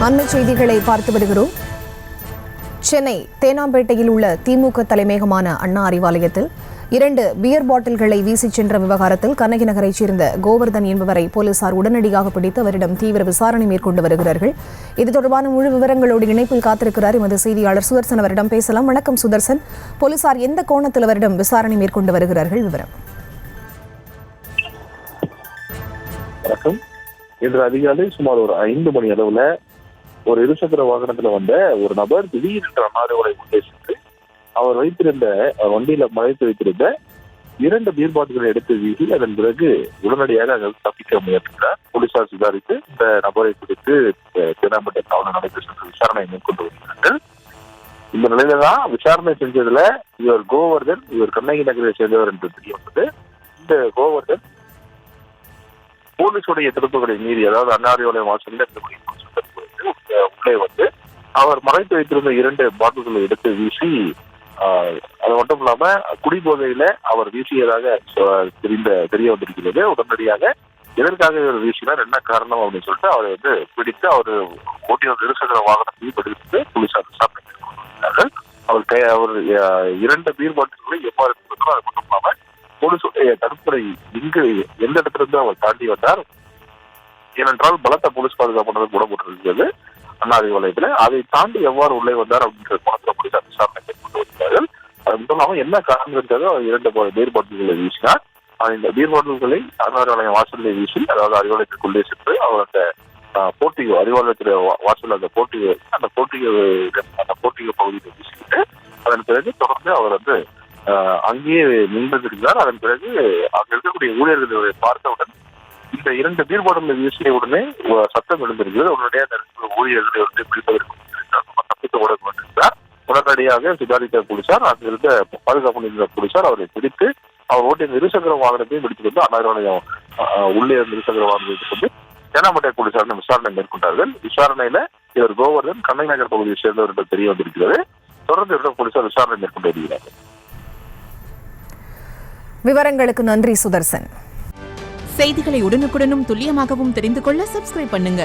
அண்மை செய்திகளை பார்த்து வருகிறோம். சென்னை தேனாம்பேட்டையில் உள்ள திமுக தலைமையகமான அண்ணா அறிவாலயத்தில் 2 பியர் பாட்டில்களை வீசிச் சென்ற விவகாரத்தில் கண்ணகி நகரைச் சேர்ந்த கோவர்தன் என்பவரை போலீசார் உடனடியாக பிடித்து அவரிடம் தீவிர விசாரணை மேற்கொண்டு வருகிறார்கள். இது தொடர்பான முழு விவரங்களோடு இணைப்பில் காத்திருக்கிறார் எமது செய்தியாளர் சுதர்சன். அவரிடம் பேசலாம். வணக்கம் சுதர்சன். போலீசார் எந்த கோணத்தில் அவரிடம் விசாரணை மேற்கொண்டு வருகிறார்கள்? விவரம். வணக்கம். இன்று அதிகாலை சுமார் ஒரு 5 மணி அளவுல ஒரு இருசக்கர வாகனத்துல வந்த ஒரு நபர் திடீரென்று அண்ணாதுரை உள்ளே சென்று அவர் வைத்திருந்த வண்டியில மறைத்து வைத்திருந்த 2 பீர் பாட்டில்களை எடுத்து வீசி அதன் பிறகு உடனடியாக அங்கு தப்பிக்க முயற்சிக்கிறார். போலீசார் விசாரித்து இந்த நபரை பிடித்து தேனாம்பேட்டை காவல் நிலையத்தில் சென்று விசாரணை மேற்கொண்டு வருகிறார்கள். இந்த நிலையில தான் விசாரணை செஞ்சதுல இவர் கோவர்தன், இவர் கண்ணகி நகரை சேர்ந்தவர் என்று தெரிய வந்தது. இந்த கோவர்தன் போலீசுடைய தடுப்புகளை மீறி, அதாவது அண்ணா அறிவாலயம் வாசல்ல உள்ளே வந்து அவர் மறைத்து வைத்திருந்த 2 பாட்டில்களை எடுத்து வீசி, அது மட்டும் இல்லாம குடிபோதையில அவர் வீசியதாக தெரிய வந்திருக்கிறது. உடனடியாக எதற்காக இவர் வீசினார், என்ன காரணம் அப்படின்னு சொல்லிட்டு அவரை வந்து பிடித்து அவர் ஓட்டிய இருசக்கர வாகனத்தையும் பிடித்து போலீசார் விசாரணை மேற்கொண்டிருக்கிறார்கள். அவர் 2 பீர் பாட்டில்களை எவ்வாறு இருந்ததோ அது மட்டும் இல்லாம போலீசுடைய தடுப்பறை இங்கு எந்த இடத்துல இருந்து அவர் தாண்டி வந்தார், ஏனென்றால் பலத்த போலீஸ் பாதுகாப்பு கூட போட்டிருக்கிறது அண்ணா அறிவாலயத்துல. அதை தாண்டி எவ்வாறு உள்ளே வந்தார் அப்படின்ற கோணத்துல போலீசார் விசாரணை மேற்கொண்டு வருகிறார்கள். அது மட்டும் இல்லாம என்ன காரணத்திற்காக 2 பீர் பாட்டில்களை வீசினார், இந்த பீர் பாட்டில்களை அண்ணா அறிவாலயம் வாசலில் வீசி, அதாவது அறிவாலயத்திற்குள்ளே சென்று அவர் அந்த போட்டிகோ அறிவாலயத்துல வாசல் அந்த போட்டிகோ பகுதியில் வீசிட்டு அதன் பிறகு தொடர்ந்து அவர் வந்து அங்கேயே நின்றிருக்கிறார். அதன் பிறகு அங்க இருக்கக்கூடிய ஊழியர்களை பார்த்தவுடன் இந்த 2 பீர் பாட்டில் வீசிய உடனே சத்தம் எழுந்திருக்கிறது. உடனடியாக ஊழியர்களை வந்து பிடிப்பதற்கு தப்பித்து ஓட கொண்டிருக்கிறார். உடனடியாக சுதாரித்த போலீசார், அங்கிருந்த பாதுகாப்பு நிலைய போலீசார் அவரை பிடித்து அவர் ஓட்டிய இருசக்கர வாகனத்தையும் பிடித்துக் கொண்டு அண்ணா அறிவாலயம் உள்ளே இருந்த இருசக்கர வாகனத்தை கொண்டு தேனாம்பேட்டை போலீசார் விசாரணை மேற்கொண்டார்கள். விசாரணையில இவர் கோவர்தன் கண்ணகி நகர் பகுதியை சேர்ந்தவர் என்று தெரிய வந்திருக்கிறது. தொடர்ந்து போலீசார் விசாரணை மேற்கொண்டு வருகிறார்கள். விவரங்களுக்கு நன்றி சுதர்சன். செய்திகளை உடனுக்குடனும் துல்லியமாகவும் தெரிந்து கொள்ள சப்ஸ்கிரைப் பண்ணுங்க.